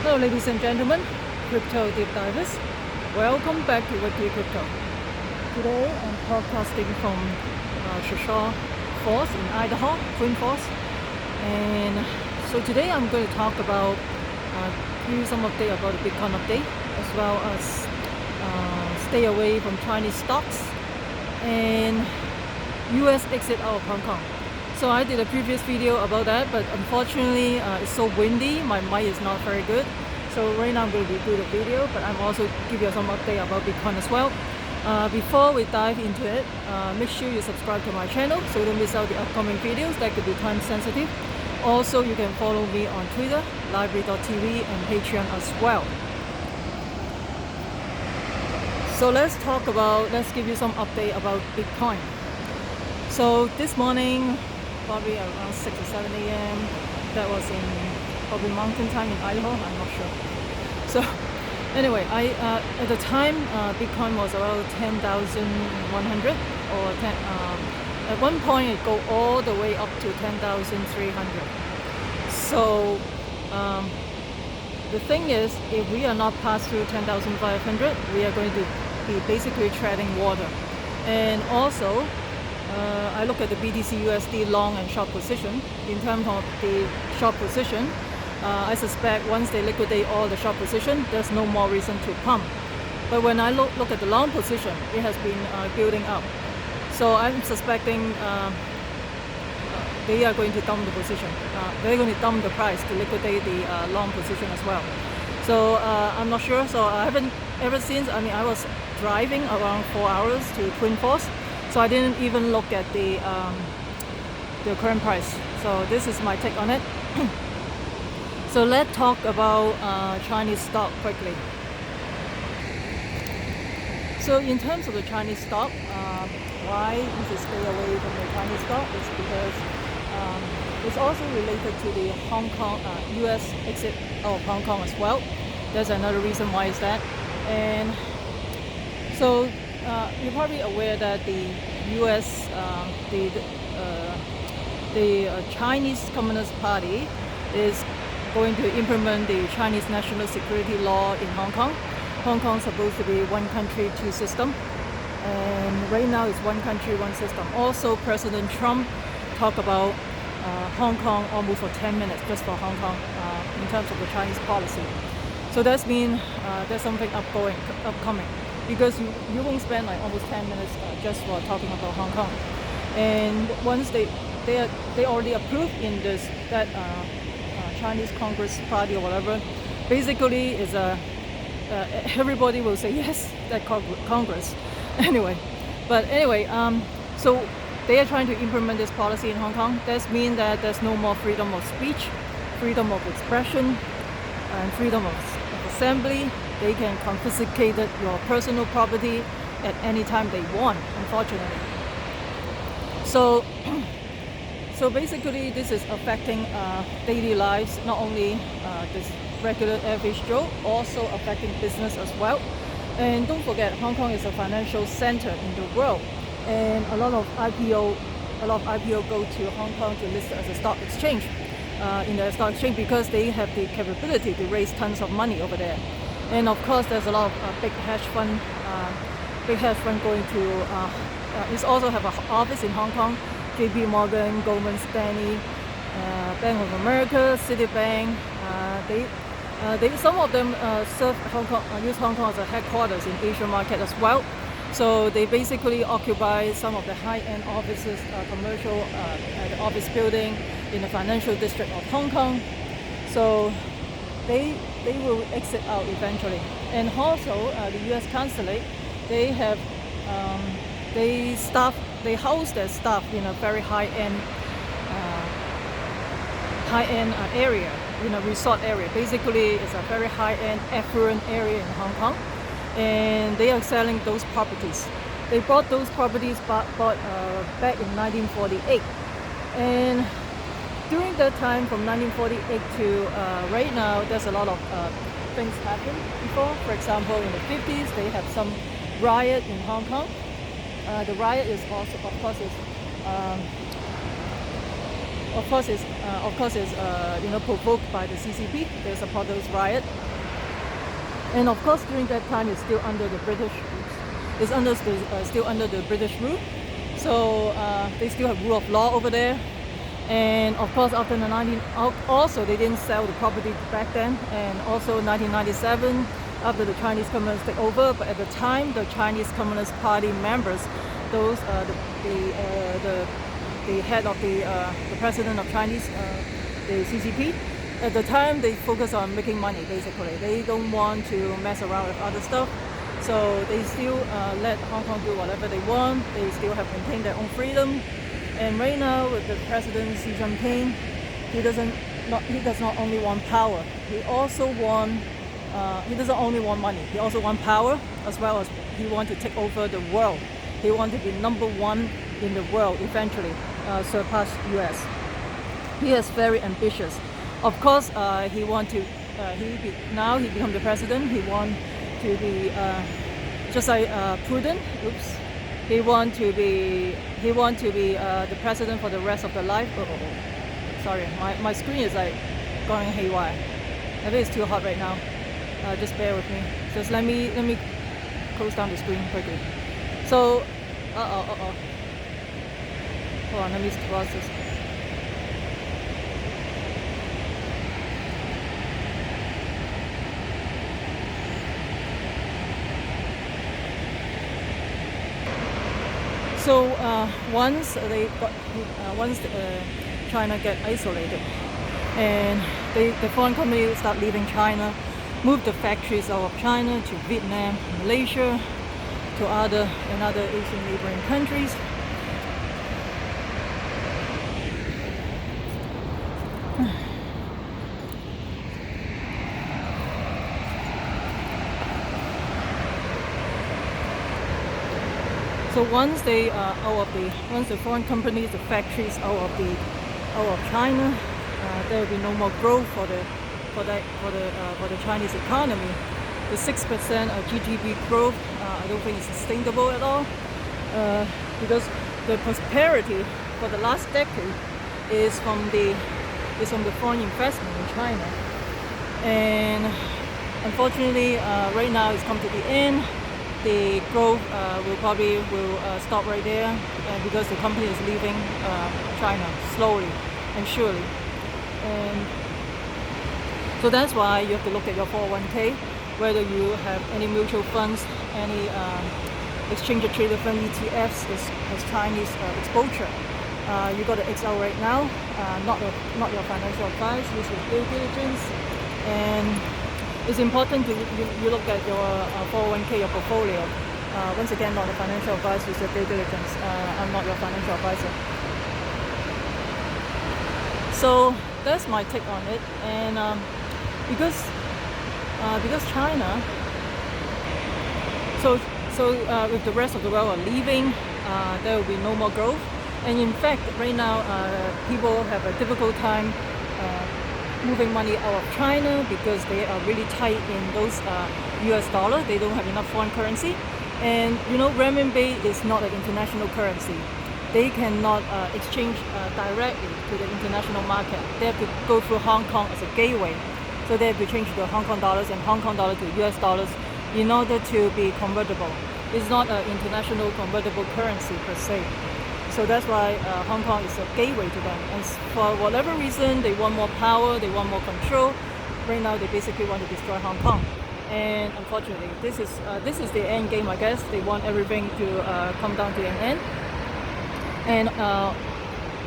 Hello ladies and gentlemen, crypto deep divers. Welcome back to Weekly Crypto. Today I'm podcasting from Shashaw Falls in Idaho, Twin Falls. And so today I'm going to talk about, give you some update about the Bitcoin update, as well as stay away from Chinese stocks and US exit out of Hong Kong. So I did a previous video about that, but unfortunately it's so windy, my mic is not very good. So right now I'm going to do the video, but I'm also give you some update about Bitcoin as well. Before we dive into it, make sure you subscribe to my channel so you don't miss out the upcoming videos that could be time sensitive. Also, you can follow me on Twitter, library.tv and Patreon as well. So let's give you some update about Bitcoin. So this morning, probably around 6 or 7 a.m. That was in probably mountain time in Idaho, I'm not sure. So anyway, at the time Bitcoin was around 10,100 or 10, at one point it go all the way up to 10,300. So the thing is, if we are not passed through 10,500, we are going to be basically treading water. And also I look at the BTC USD long and short position. In terms of the short position, I suspect once they liquidate all the short position, there's no more reason to pump. But when I look at the long position, it has been building up. So I'm suspecting they are going to dump the position. They're going to dump the price to liquidate the long position as well. So I'm not sure. So I haven't ever since. I mean, I was driving around 4 hours to Twin Falls. So I didn't even look at the current price. So this is my take on it. So let's talk about Chinese stock quickly. So in terms of the Chinese stock, why we should stay away from the Chinese stock is because it's also related to the Hong Kong, US exit out of Hong Kong as well. There's another reason why is that. And so you're probably aware that the US, the Chinese Communist Party is going to implement the Chinese national security law in Hong Kong. Hong Kong is supposed to be one country, two system. And right now it's one country, one system. Also, President Trump talked about Hong Kong almost for 10 minutes just for Hong Kong in terms of the Chinese policy. So that means there's something upcoming. Because you won't spend like almost 10 minutes just for talking about Hong Kong. And once they already approved in this that Chinese Congress Party or whatever, basically is everybody will say yes, that Congress. Anyway, so they are trying to implement this policy in Hong Kong. That means that there's no more freedom of speech, freedom of expression, and freedom of assembly. They can confiscate your personal property at any time they want, unfortunately. So basically this is affecting daily lives, not only this regular average Joe, also affecting business as well. And don't forget, Hong Kong is a financial center in the world, and a lot of IPO go to Hong Kong to list as a stock exchange, in the stock exchange, because they have the capability to raise tons of money over there. And of course, there's a lot of big hedge fund going to. It also have an office in Hong Kong. JP Morgan, Goldman Sachs, Bank of America, Citibank. Some of them serve Hong Kong, use Hong Kong as a headquarters in Asian market as well. So they basically occupy some of the high-end offices, commercial the office building in the financial district of Hong Kong. So they will exit out eventually. And also the US consulate, they house their staff in a very high-end area, in a resort area. Basically it's a very high-end affluent area in Hong Kong, and they are selling those properties. They bought those properties back in 1948, and during that time, from 1948 to right now, there's a lot of things happen before. For example, in the 50s, they have some riot in Hong Kong. The riot is also, of course, is provoked by the CCP. They support those riot, and of course during that time it's still under the British. Still under the British rule, so they still have rule of law over there. And of course after also they didn't sell the property back then, and also 1997 after the Chinese Communists take over. But at the time the Chinese Communist Party members, those the head of the president of Chinese, the CCP, at the time they focus on making money. Basically they don't want to mess around with other stuff, so they still let Hong Kong do whatever they want. They still have maintained their own freedom. And right now with the president Xi Jinping, he does not only want power, he doesn't only want money, he also wants power, as well as he wants to take over the world. He wants to be number one in the world, eventually surpass US. He is very ambitious. Of course, he now he become the president. He want to be just like Putin. Oops. He want to be the president for the rest of the life. Sorry, my screen is like going haywire. I think it's too hot right now. Just bear with me. Just let me close down the screen quickly. So, hold on, let me cross this. So once China get isolated, and the foreign companies start leaving China, move the factories out of China to Vietnam, Malaysia, to other Asian neighboring countries. So once the foreign companies, the factories out of China, there will be no more growth for the Chinese economy. The 6% GDP growth, I don't think is sustainable at all, because the prosperity for the last decade is from the foreign investment in China, and unfortunately, right now it's come to the end. The growth will stop right there, because the company is leaving China slowly and surely. And so that's why you have to look at your 401k, whether you have any mutual funds, any exchange traded fund, ETFs as Chinese exposure. You got to X out right now, not your financial advice. Use your due diligence, and it's important to you look at your 401k, your portfolio. Once again, not a financial advice, use your due diligence. I'm not your financial advisor. So that's my take on it. And because China, so if the rest of the world are leaving, there will be no more growth. And in fact, right now, people have a difficult time moving money out of China because they are really tight in those US dollar. They don't have enough foreign currency. And renminbi is not an international currency. They cannot exchange directly to the international market. They have to go through Hong Kong as a gateway. So they have to change to Hong Kong dollars and Hong Kong dollar to US dollars in order to be convertible. It's not an international convertible currency per se. So that's why Hong Kong is a gateway to them. And for whatever reason, they want more power, they want more control. Right now, they basically want to destroy Hong Kong. And unfortunately, this is the end game, I guess. They want everything to come down to an end. And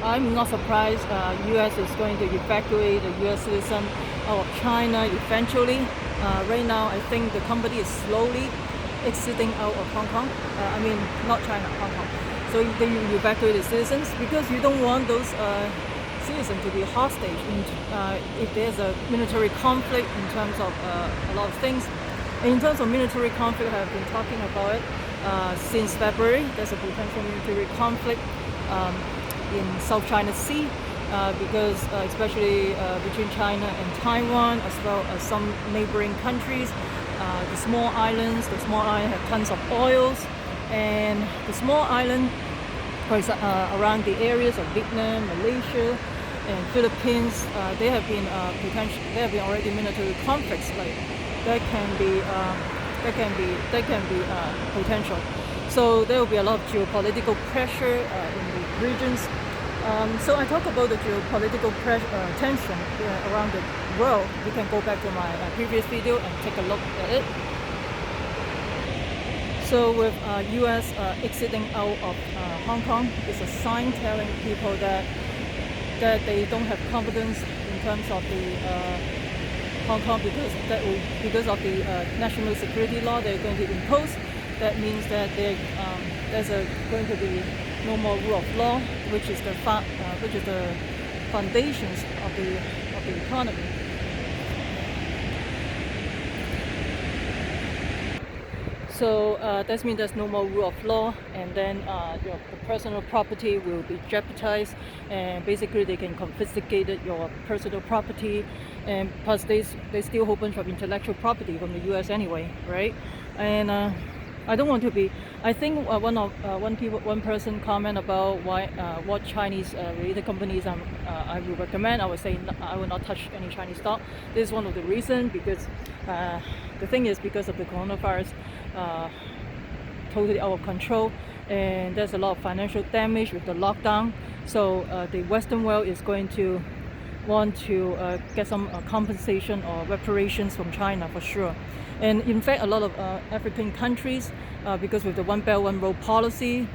I'm not surprised US is going to evacuate the US citizen out of China eventually. Right now, I think the company is slowly exiting out of Hong Kong. I mean, not China, Hong Kong. So they evacuate the citizens because you don't want those citizens to be hostage if there's a military conflict in terms of a lot of things. And in terms of military conflict, I've been talking about it since February. There's a potential military conflict in South China Sea because especially between China and Taiwan, as well as some neighboring countries. The small islands have tons of oils, and the small island around the areas of Vietnam, Malaysia, and Philippines, they have been already military conflicts. Like that can be potential. So there will be a lot of geopolitical pressure in the regions. So I talk about the geopolitical tension around the world. You can go back to my previous video and take a look at it. So with U.S. Exiting out of Hong Kong, it's a sign telling people that they don't have confidence in terms of the Hong Kong because of the national security law they're going to impose. That means that there's going to be no more rule of law, which is the foundations of the economy. So that means there's no more rule of law, and then your personal property will be jeopardized, and basically they can confiscate your personal property, and plus they steal a whole bunch of intellectual property from the U.S. anyway, right? And I don't want to be. I think one person comment about what Chinese related companies I will recommend. I would say I will not touch any Chinese stock. This is one of the reasons, because the thing is, because of the coronavirus, totally out of control, and there's a lot of financial damage with the lockdown. So the Western world is going to want to get some compensation or reparations from China for sure. And in fact, a lot of African countries, because with the One Belt One Road policy,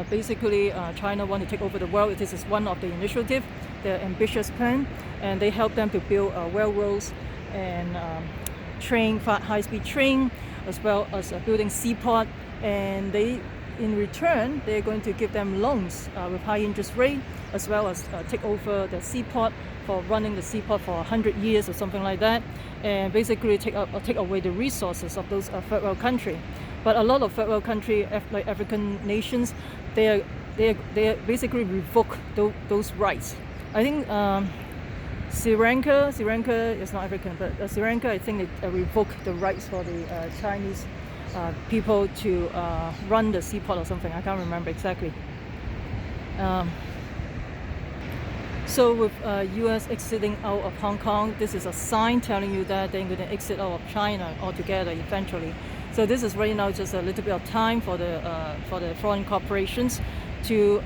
basically China want to take over the world. This is one of the initiatives, their ambitious plan, and they help them to build railroads and high-speed train, as well as building seaport. And in return, they're going to give them loans with high interest rate, as well as take over the seaport for running the seaport for 100 years or something like that, and basically take away the resources of those third world country. But a lot of third world country, like African nations, they basically revoke those rights. I think Sri Lanka is not African, but Sri Lanka, I think they revoke the rights for the Chinese people to run the seaport or something. I can't remember exactly. So with U.S. exiting out of Hong Kong, this is a sign telling you that they're going to exit out of China altogether eventually. So this is right now just a little bit of time for the foreign corporations to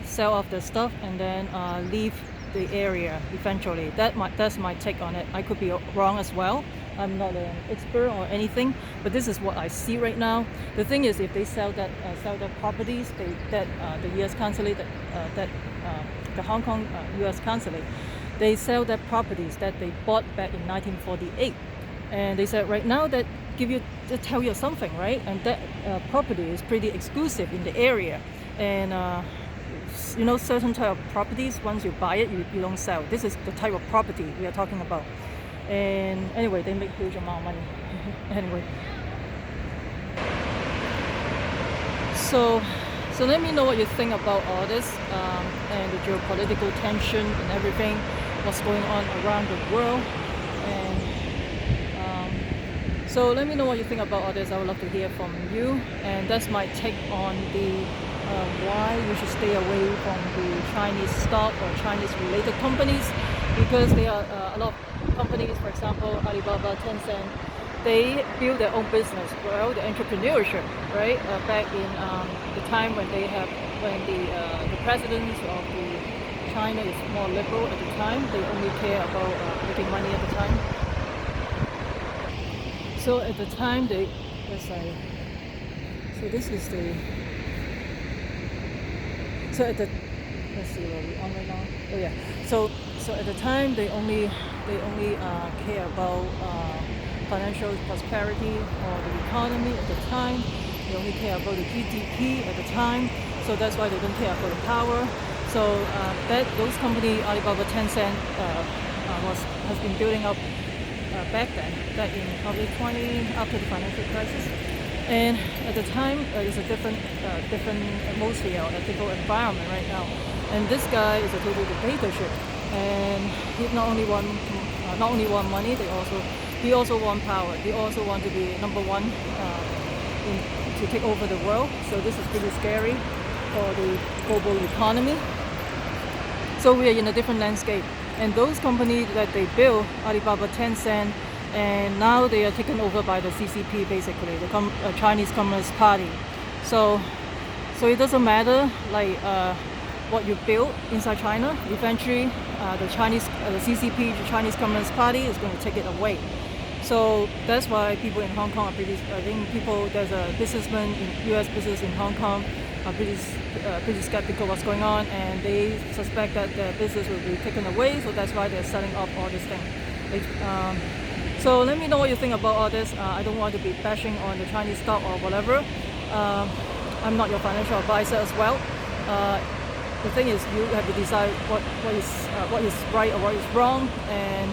sell off their stuff and then leave the area eventually. That's my take on it. I could be wrong as well. I'm not an expert or anything, but this is what I see right now. The thing is, if they sell their properties, the U.S. consulate, the Hong Kong U.S. consulate, they sell their properties that they bought back in 1948, and they said right now that tell you something, right? And that property is pretty exclusive in the area, and certain type of properties, once you buy it, you don't sell. This is the type of property we are talking about. And anyway, they make huge amount of money. Anyway, so let me know what you think about all this and the geopolitical tension and everything, what's going on around the world. And so let me know what you think about all this. I would love to hear from you. And that's my take on the why you should stay away from the Chinese stock or Chinese related companies, because there are a lot of companies, for example, Alibaba, Tencent, they build their own business, well, the entrepreneurship, right? Back in the time when the presidents of China is more liberal at the time, they only care about making money at the time. So at the time, let's see where we are right now. Oh yeah. So at the time, they only care about financial prosperity or the economy at the time. They only care about the GDP at the time. So that's why they don't care about the power. So those companies, Alibaba, Tencent, has been building up back in probably after the financial crisis. And at the time, it's a different atmosphere, a different environment right now. And this guy is a total dictatorship, and he not only want money, he also want power. He also want to be number one to take over the world. So this is pretty scary for the global economy. So we are in a different landscape. And those companies that they build, Alibaba, Tencent, and now they are taken over by the CCP, basically, the Chinese Communist Party. So it doesn't matter like what you build inside China. Eventually, the CCP, the Chinese Communist Party, is going to take it away. So that's why people in Hong Kong are pretty. I think there's a businessman in U.S. business in Hong Kong are pretty skeptical what's going on, and they suspect that the business will be taken away. So that's why they're selling off all this thing. So let me know what you think about all this. I don't want to be bashing on the Chinese stock or whatever. I'm not your financial advisor as well. The thing is, you have to decide what is right or what is wrong, and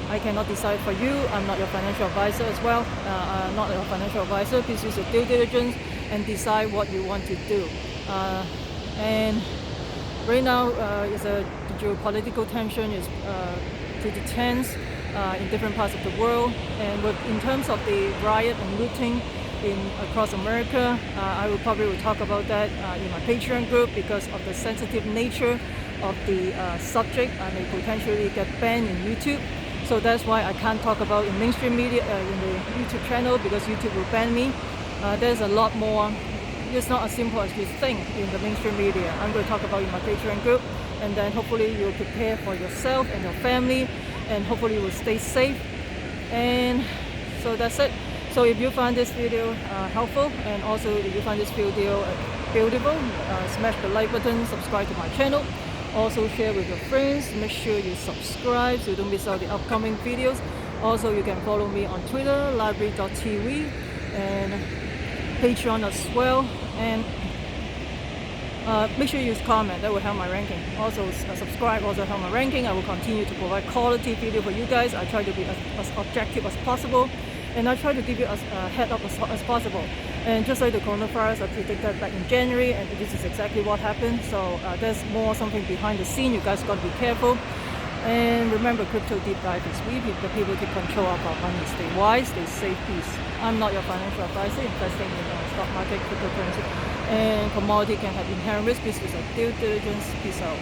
I cannot decide for you. I'm not your financial advisor as well. I'm not your financial advisor. Please use your due diligence and decide what you want to do. And right now, the geopolitical tension is pretty tense in different parts of the world. And in terms of the riot and looting across America, I will probably talk about that in my Patreon group because of the sensitive nature of the subject. I may potentially get banned in YouTube. So that's why I can't talk about in mainstream media, in the YouTube channel, because YouTube will ban me. There's a lot more. It's not as simple as you think in the mainstream media. I'm going to talk about in my Patreon group, and then hopefully you'll prepare for yourself and your family, and hopefully you will stay safe. And so that's it. So if you find this video helpful, and also if you find this video beautiful, smash the like button, subscribe to my channel. Also share with your friends. Make sure you subscribe so you don't miss out the upcoming videos. Also, you can follow me on Twitter, library.tv, and Patreon as well. And make sure you use comment. That will help my ranking. Also, subscribe also help my ranking. I will continue to provide quality video for you guys. I try to be as objective as possible, and I try to give you a head up as possible. And just like the coronavirus, I predicted back in January, and this is exactly what happened. So there's something behind the scene. You guys got to be careful. And remember, crypto deep dive is we the people take control of our money. Stay wise, stay safe, peace. I'm not your financial advisor. Investing in the stock market, cryptocurrency, and commodity can have inherent risk. Please use due diligence. Peace out.